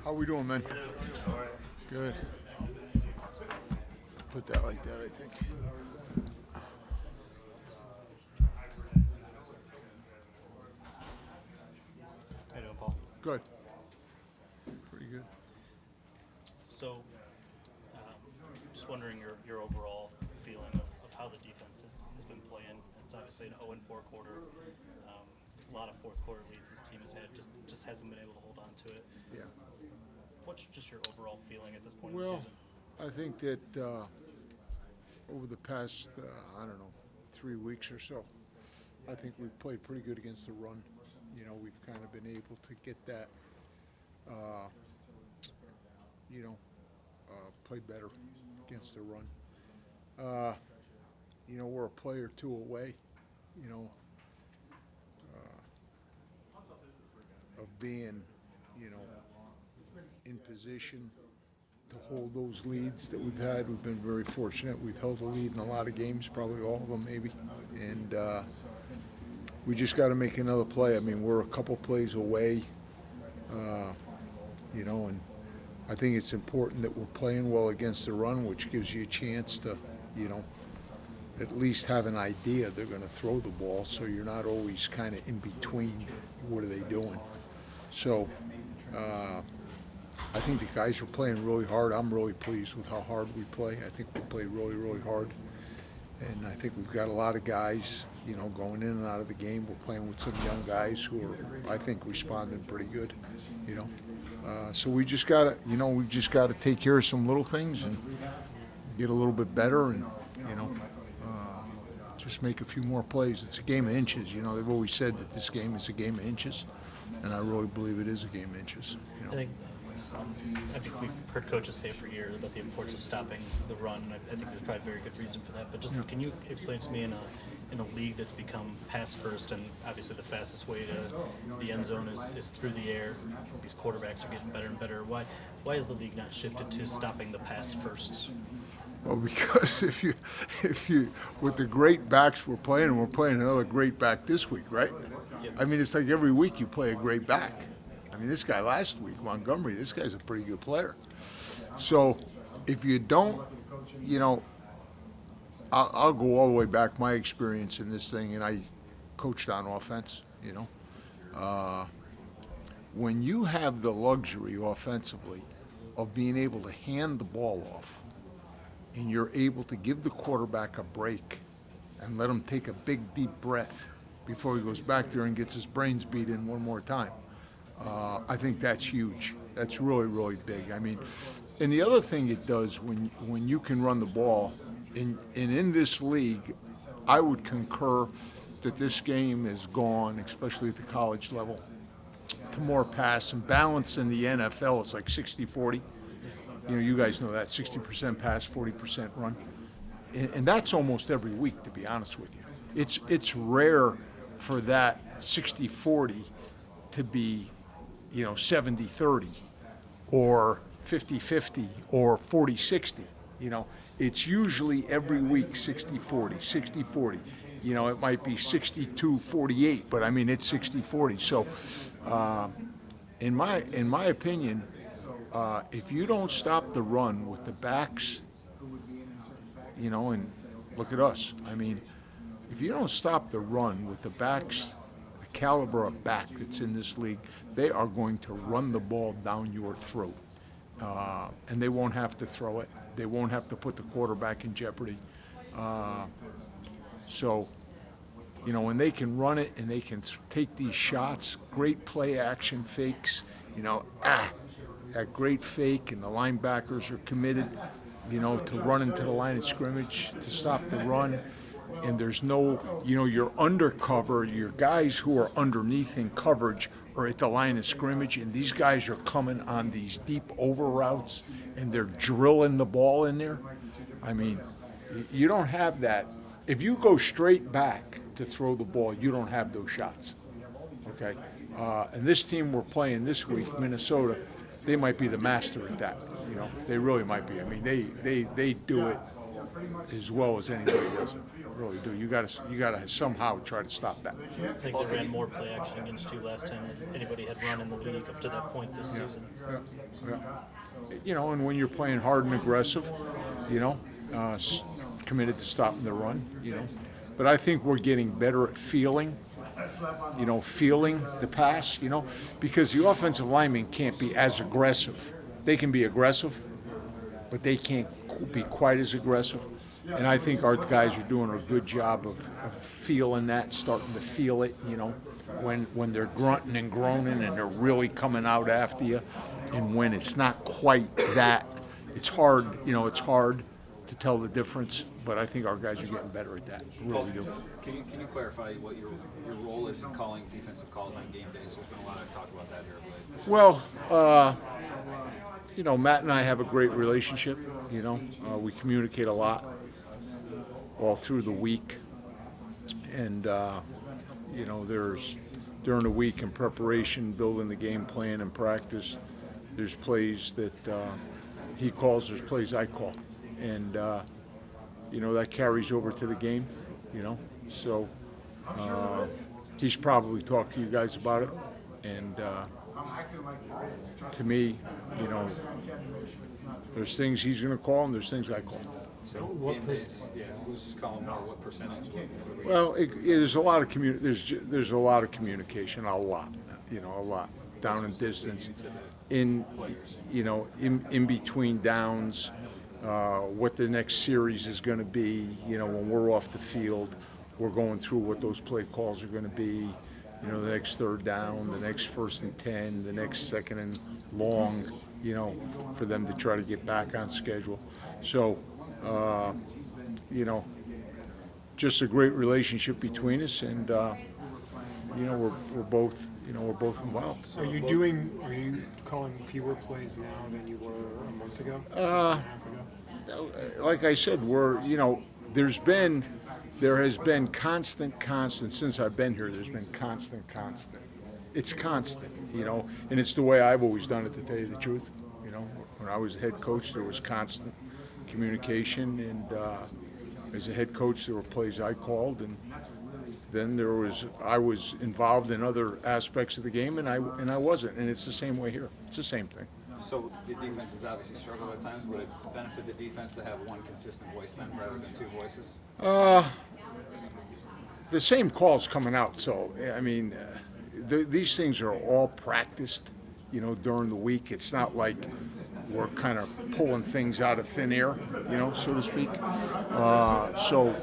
How we doing, man? Good. Put that like that, I think. How you doing, Paul? Good. Pretty good. So, just wondering your overall feeling of how the defense has been playing. It's obviously an 0-4 quarter. A lot of fourth quarter leads this team has had, just hasn't been able to hold on to it. Yeah. What's just your overall feeling at this point in the Well, season? I think that over the past, 3 weeks or so, I think we've played pretty good against the run. You know, we've kind of been able to get that, played better against the run. We're a play or two away, of being, in position to hold those leads that we've had. We've been very fortunate. We've held the lead in a lot of games, probably all of them maybe. And we just got to make another play. I mean, we're a couple plays away, and I think it's important that we're playing well against the run, which gives you a chance to, at least have an idea they're going to throw the ball, so you're not always kind of in between. What are they doing? So I think the guys are playing really hard. I'm really pleased with how hard we play. I think we play really, really hard. And I think we've got a lot of guys, going in and out of the game. We're playing with some young guys who are, I think, responding pretty good, So we just got to, take care of some little things and get a little bit better and, just make a few more plays. It's a game of inches. They've always said that this game is a game of inches, and I really believe it is a game of inches. I think we've heard coaches say for years about the importance of stopping the run, and I think there's probably a very good reason for that. But just can you explain to me in a league that's become pass first, and obviously the fastest way to the end zone is through the air. These quarterbacks are getting better and better. Why has the league not shifted to stopping the pass first? Well, because if you with the great backs we're playing, and we're playing another great back this week, right? Yep. I mean, it's like every week you play a great back. I mean, this guy last week, Montgomery, this guy's a pretty good player. So if you don't, I'll go all the way back, my experience in this thing, and I coached on offense, when you have the luxury offensively of being able to hand the ball off, and you're able to give the quarterback a break and let him take a big, deep breath before he goes back there and gets his brains beat in one more time. I think that's huge. That's really, really big. I mean, and the other thing it does when you can run the ball, in this league, I would concur that this game has gone, especially at the college level, to more pass and balance. In the NFL, it's like 60-40. You guys know that, 60% pass, 40% run. And that's almost every week, to be honest with you. It's rare for that 60-40 to be, 70-30 or 50-50 or 40-60. It's usually every week 60-40, 60-40. It might be 62-48, but I mean, it's 60-40. So in my opinion, if you don't stop the run with the backs, and look at us. I mean, if you don't stop the run with the backs, the caliber of back that's in this league, they are going to run the ball down your throat. And they won't have to throw it. They won't have to put the quarterback in jeopardy. So, when they can run it and they can take these shots, great play action fakes, that great fake, and the linebackers are committed, to run into the line of scrimmage to stop the run. And there's no, you're under cover. Your guys who are underneath in coverage are at the line of scrimmage, and these guys are coming on these deep over routes, and they're drilling the ball in there. I mean, you don't have that. If you go straight back to throw the ball, you don't have those shots, okay? And this team we're playing this week, Minnesota, they might be the master at that. They really might be. I mean, they do it as well as anybody does it. Really do. You gotta somehow try to stop that. I think they ran more play action against you last time than anybody had run in the league up to that point this season. Yeah. You know, and when you're playing hard and aggressive, you know, committed to stopping the run, you know. But I think we're getting better at feeling the pass, you know, because the offensive linemen can't be as aggressive. They can be aggressive, but they can't be quite as aggressive. And I think our guys are doing a good job of feeling that, starting to feel it, you know, when they're grunting and groaning and they're really coming out after you. And when it's not quite that, it's hard, you know, it's hard to tell the difference. But I think our guys are getting better at that. Really do. Can you clarify what your role is in calling defensive calls on game days? There's been a lot of talk about that here of late. Well, you know, Matt and I have a great relationship. You know, we communicate a lot all through the week, and you know, there's during the week in preparation, building the game plan and practice. There's plays that he calls. There's plays I call, and you know, that carries over to the game. You know, so he's probably talked to you guys about it, and to me, you know, there's things he's going to call and there's things I call. So Game days, who's calling more? What percentage? well, there's a lot of there's a lot of communication, a lot down and distance, in in between downs, what the next series is going to be. You know, when we're off the field, we're going through what those play calls are going to be. You know, the next third down, the next 1st and 10, the next 2nd and long. You know, for them to try to get back on schedule. So, you know, just a great relationship between us, and you know, we're both involved. Are you calling fewer plays now than you were a month ago? A half ago? Like I said, there has been constant since I've been here. There's been constant. It's constant, you know, and it's the way I've always done it, to tell you the truth. You know, when I was head coach, there was constant communication, and as a head coach, there were plays I called, and then I was involved in other aspects of the game, and I wasn't, and it's the same way here. It's the same thing. So the defense has obviously struggled at times. Would it benefit the defense to have one consistent voice then, rather than two voices? The same calls coming out, so I mean, these things are all practiced, you know, during the week. It's not like we're kind of pulling things out of thin air, you know, so to speak. So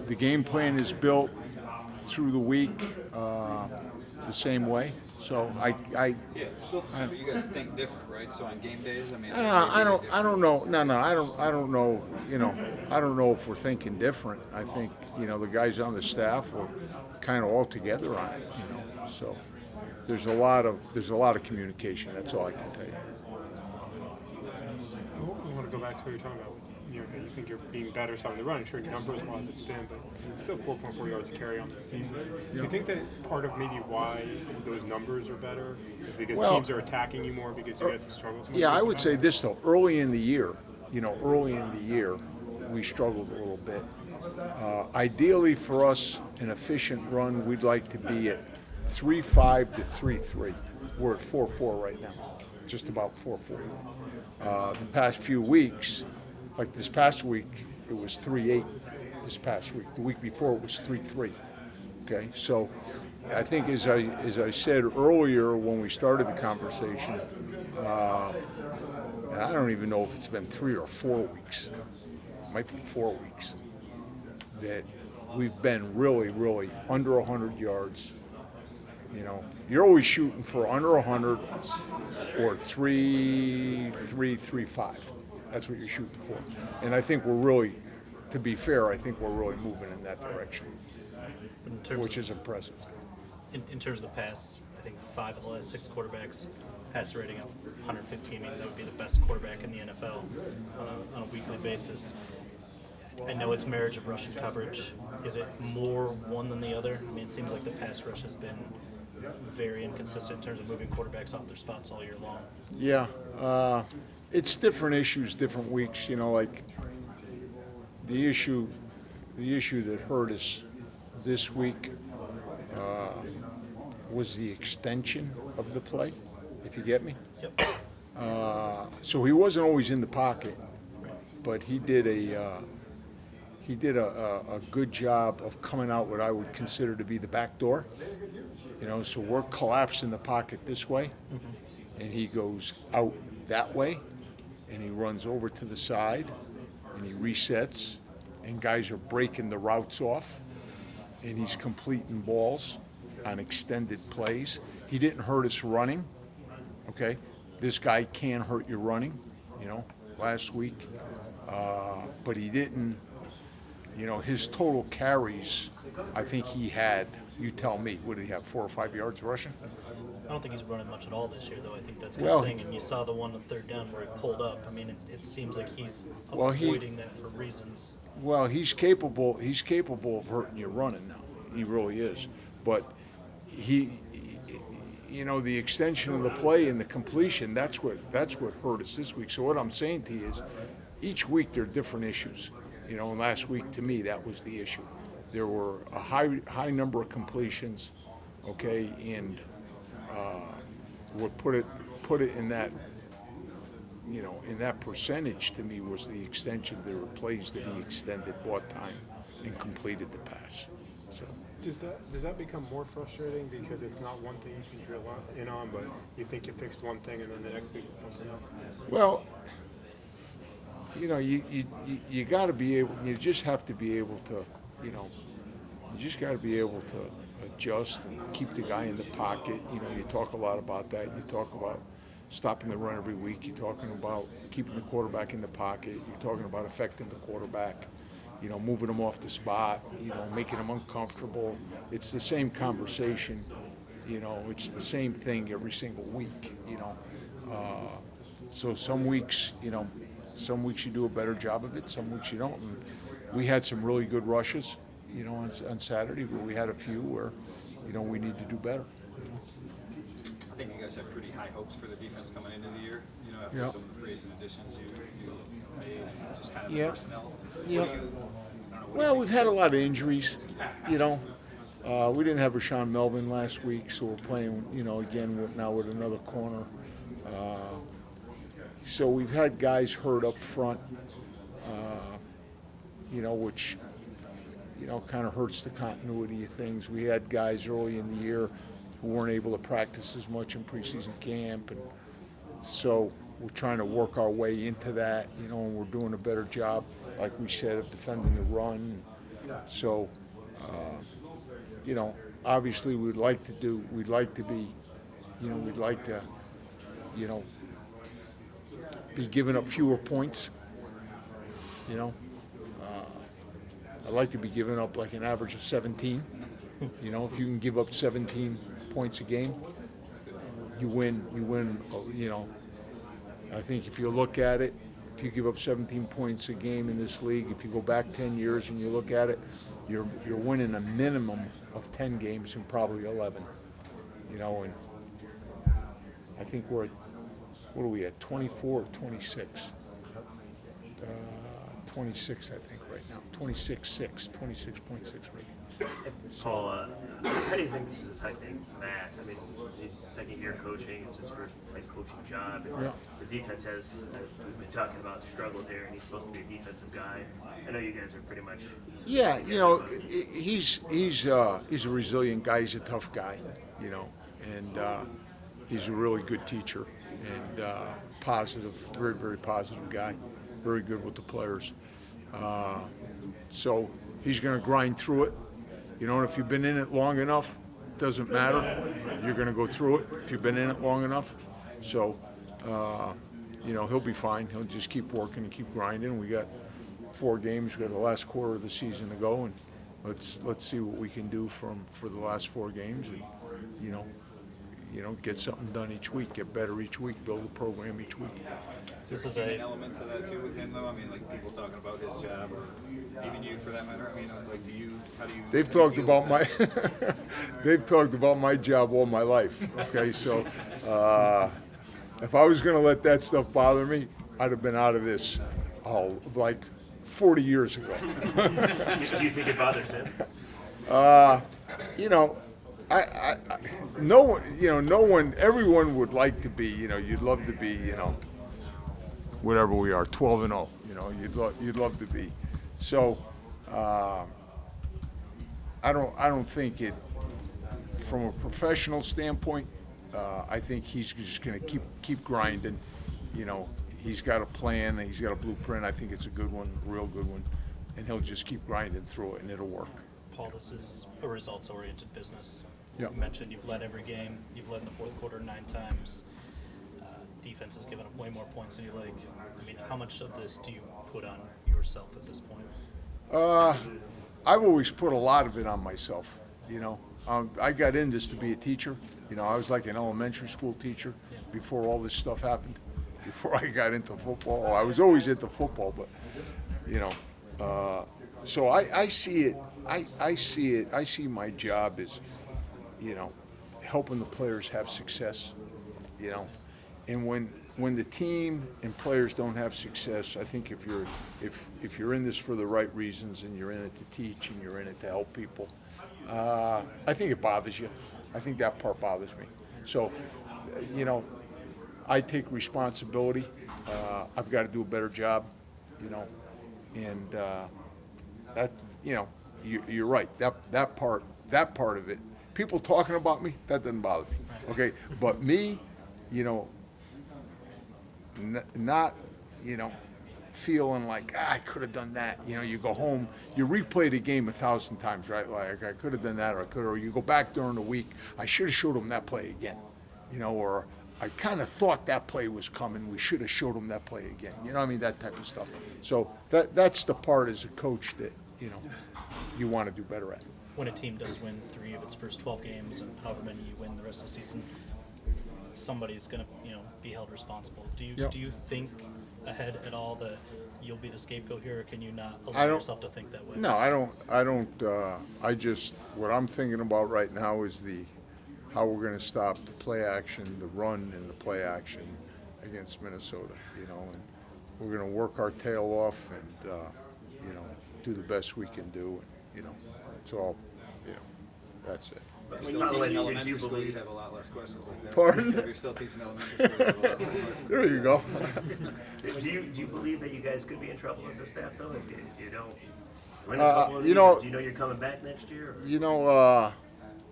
the game plan is built through the week the same way. So Yeah, it's built the same, but you guys think different, right? So on game days, I mean, I don't know. No, I don't know. You know, I don't know if we're thinking different. I think, you know, the guys on the staff are kind of all together on it. You know, so there's a lot of communication. That's all I can tell you. I want to go back to what you're talking about. You think you're being better stopping the run. Sure, numbers-wise it's been, but still 4.4 yards to carry on the season. Do you think that part of maybe why those numbers are better is because teams are attacking you more because you guys have struggled so much? Yeah, I would say this though. Early in the year, we struggled a little bit. Ideally for us, an efficient run, we'd like to be at 3.5 to 3.3. We're at 4.4 right now, just about 4.4. The past few weeks, like this past week, it was 3.8 this past week. The week before it was 3.3. Okay, so I think as I said earlier when we started the conversation, and I don't even know if it's been 3 or 4 weeks. It might be 4 weeks that we've been really under 100 yards. You know, you're always shooting for under 100 or 3.5. That's what you're shooting for. And I think we're really, to be fair, I think we're really moving in that direction, which is impressive. In terms of the pass, I think 5 of the last 6 quarterbacks passer rating of 115. I mean, that would be the best quarterback in the NFL on a weekly basis. I know it's marriage of rush and coverage. Is it more one than the other? I mean, it seems like the pass rush has been very inconsistent in terms of moving quarterbacks off their spots all year long. Yeah, it's different issues, different weeks. You know, like the issue that hurt us this week was the extension of the play, if you get me. Yep. So he wasn't always in the pocket, but he did a good job of coming out what I would consider to be the back door. You know, so we're collapsing the pocket this way, and he goes out that way, and he runs over to the side, and he resets, and guys are breaking the routes off, and he's completing balls on extended plays. He didn't hurt us running, okay? This guy can hurt you running, you know, last week. But he didn't, you know, his total carries, I think he had, you tell me, what did he have, 4 or 5 yards rushing? I don't think he's running much at all this year, though. I think that's Well, the thing. And you saw the one on 3rd down where he pulled up. I mean, it seems like he's Well, avoiding that for reasons. Well, he's capable of hurting you running now. He really is. But he, you know, the extension of the play and the completion, that's what hurt us this week. So what I'm saying to you is, each week there are different issues. You know, and last week to me that was the issue. There were a high number of completions, okay, and what put it in that, you know, in that percentage to me was the extension. There were plays that he extended, bought time, and completed the pass. So. Does that become more frustrating because it's not one thing you can drill in on, but you think you fixed one thing and then the next week it's something else? Well, you know, you got to be able. You just have to be able to, you know, you just got to be able to adjust and keep the guy in the pocket. You know, you talk a lot about that. You talk about stopping the run every week. You're talking about keeping the quarterback in the pocket. You're talking about affecting the quarterback. You know, moving them off the spot. You know, making them uncomfortable. It's the same conversation. You know, it's the same thing every single week. You know, so some weeks, you know, some weeks you do a better job of it. Some weeks you don't. And we had some really good rushes, you know, on Saturday, but we had a few where, you know, we need to do better. I think you guys have pretty high hopes for the defense coming into the year. You know, after Yeah. some of the free agent additions you made, and just kind of Yeah. the personnel. Yeah. What do you- Well, we've had a lot of injuries, you know. We didn't have Rashawn Melvin last week, so we're playing, you know, again with another corner. So we've had guys hurt up front, you know, which, you know, kind of hurts the continuity of things. We had guys early in the year who weren't able to practice as much in preseason camp, and so we're trying to work our way into that, you know, and we're doing a better job, like we said, of defending the run. So, you know, obviously we'd like to, you know, be giving up fewer points, you know. I'd like to be giving up like an average of 17. You know, if you can give up 17 points a game, you win, you know. I think if you look at it, if you give up 17 points a game in this league, if you go back 10 years and you look at it, you're winning a minimum of 10 games and probably 11. You know, and I think we're at, what are we at, 24 or 26? 26, I think, right now. 26.6 right. Paul, how do you think this is affecting Matt? I mean, he's second year coaching. It's his first head coaching job. And Yeah. the defense has, we've been talking about, struggled there, and he's supposed to be a defensive guy. I know you guys are pretty much. Yeah, you know, he's a resilient guy. He's a tough guy, you know, and he's a really good teacher and positive, very, very positive guy. Very good with the players. So he's going to grind through it. You know, and if you've been in it long enough, it doesn't matter. You're going to go through it if you've been in it long enough. So, you know, he'll be fine. He'll just keep working and keep grinding. We got 4 games. We got the last quarter of the season to go, and let's see what we can do for the last 4 games, and you know, get something done each week, get better each week, build a program each week. This is an a element to that too with him, though. I mean, like people talking about his job, or even you, for that matter. I mean, like, how do you? They've how do you talked deal about with my that? they've talked about my job all my life. Okay, so if I was going to let that stuff bother me, I'd have been out of this like 40 years ago. Do you think it bothers him? You know, no one, everyone would like to be, you'd love to be, whatever we are, 12-0, you'd love to be. So, I don't think it, from a professional standpoint, I think he's just going to keep grinding. He's got a plan, he's got a blueprint. I think it's a good one, a real good one, and he'll just keep grinding through it, and it'll work. Paul, this is a results-oriented business. Yeah. You mentioned you've led every game. You've led in the fourth quarter 9 times. Defense has given up way more points than you like. I mean, how much of this do you put on yourself at this point? I've always put a lot of it on myself, I got in this to be a teacher. I was like an elementary school teacher before all this stuff happened. Before I got into football, I was always into football, but so I see it. I see it. I see my job as, helping the players have success, and when the team and players don't have success, I think if you're in this for the right reasons and you're in it to teach and you're in it to help people, I think it bothers you. I think that part bothers me. So, I take responsibility. I've got to do a better job, and that, you're right. That part of it, people talking about me, that doesn't bother me. Okay, but me, not, feeling like I could have done that. You go home, you replay the game 1,000 times, right? Like I could have done that, or you go back during the week. I should have showed them that play again, or I kind of thought that play was coming. We should have showed them that play again. That type of stuff. So that's the part as a coach that you want to do better at. When a team does win 3 of its first 12 games and however many you win the rest of the season, somebody's going to be held responsible. Do you think ahead at all that you'll be the scapegoat here, or can you not allow yourself to think that way? No, I don't. I just, what I'm thinking about right now is how we're going to stop the play action, the run and the play action against Minnesota, and we're going to work our tail off and, do the best we can do. It's all, that's it. But When still you teaching do elementary school, believe- you'd have a lot less questions like that. Pardon? If you're still teaching elementary school, you'd have a lot less questions. There you go. Do you believe that you guys could be in trouble as a staff, though, if you don't win a couple of these? you know- Do you know you're coming back next year?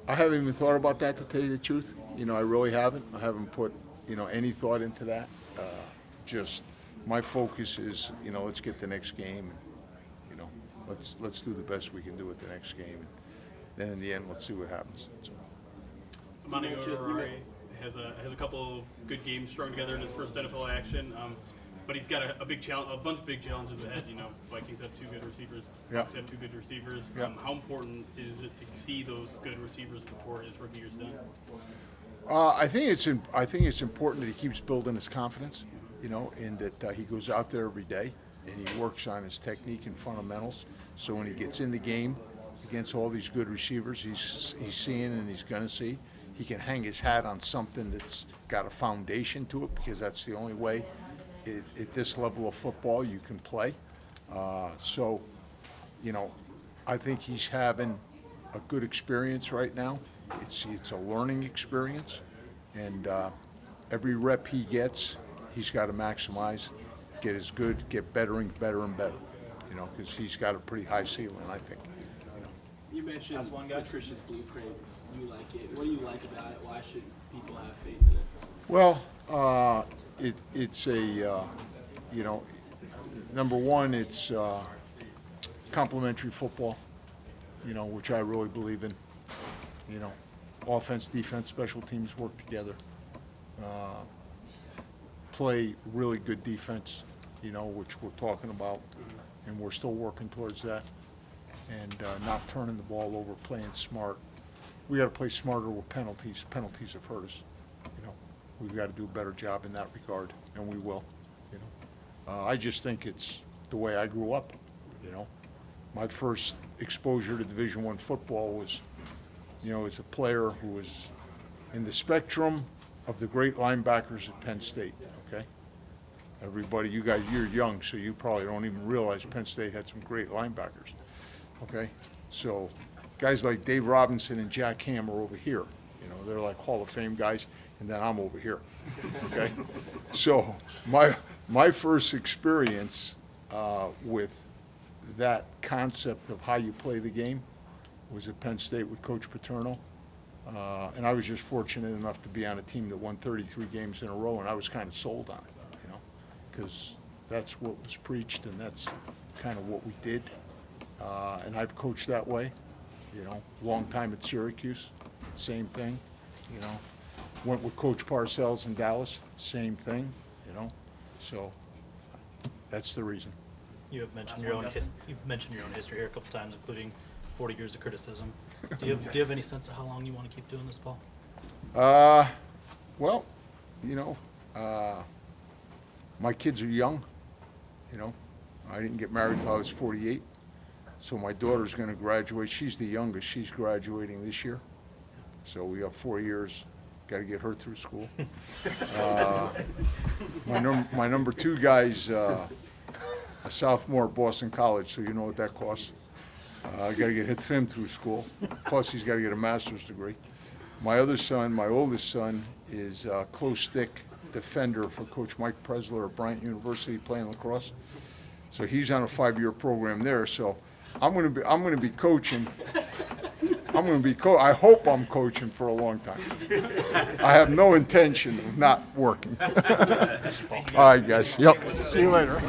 I haven't even thought about that, to tell you the truth. I really haven't. I haven't put, any thought into that. Just my focus is, let's get the next game. Let's do the best we can do at the next game. Then in the end, let's see what happens. So. Monty has a couple of good games strung together in his first NFL action, but he's got a big challenge, a bunch of big challenges ahead. Vikings have 2 good receivers. Yeah. Bucs have 2 good receivers. Yeah. How important is it to see those good receivers before his rookie year's done? I think it's important that he keeps building his confidence, and that he goes out there every day and he works on his technique and fundamentals. So when he gets in the game against all these good receivers, he's seeing and he's going to see, he can hang his hat on something that's got a foundation to it, because that's the only way at this level of football you can play. So, I think he's having a good experience right now. It's a learning experience, and every rep he gets, he's got to maximize, get as good, get better and better and better, because he's got a pretty high ceiling, I think. You mentioned Patricia's blueprint. You like it. What do you like about it? Why should people have faith in it? Well, it's a, number one, it's complementary football, which I really believe in. Offense, defense, special teams work together. Play really good defense, which we're talking about, and we're still working towards that. And not turning the ball over, playing smart. We got to play smarter with penalties. Penalties have hurt us. We've got to do a better job in that regard, and we will. I just think it's the way I grew up. My first exposure to Division I football was, as a player who was in the spectrum of the great linebackers at Penn State. Okay, Everybody, you guys, you're young, so you probably don't even realize Penn State had some great linebackers. Okay? So guys like Dave Robinson and Jack Ham are over here. You know, they're like Hall of Fame guys, and then I'm over here. Okay? So my first experience with that concept of how you play the game was at Penn State with Coach Paterno. And I was just fortunate enough to be on a team that won 33 games in a row, and I was kind of sold on it, you know, because that's what was preached and that's kind of what we did. And I've coached that way, you know, long time at Syracuse, same thing, you know. Went with Coach Parcells in Dallas, same thing, you know. So that's the reason. You have mentioned your own you've mentioned your own history here a couple times, including 40 years of criticism. Do you have any sense of how long you want to keep doing this, Paul? Well, you know, my kids are young, you know. I didn't get married till I was 48. So my daughter's going to graduate. She's the youngest. She's graduating this year. So we have 4 years. Got to get her through school. My number 2 guy's a sophomore at Boston College, so you know what that costs. I got to get him through school. Plus, he's got to get a master's degree. My other son, my oldest son, is a close stick defender for Coach Mike Presler at Bryant University playing lacrosse. So he's on a 5-year program there. So I'm going to be coaching. I hope I'm coaching for a long time. I have no intention of not working. All right, guys. Yep. See you later.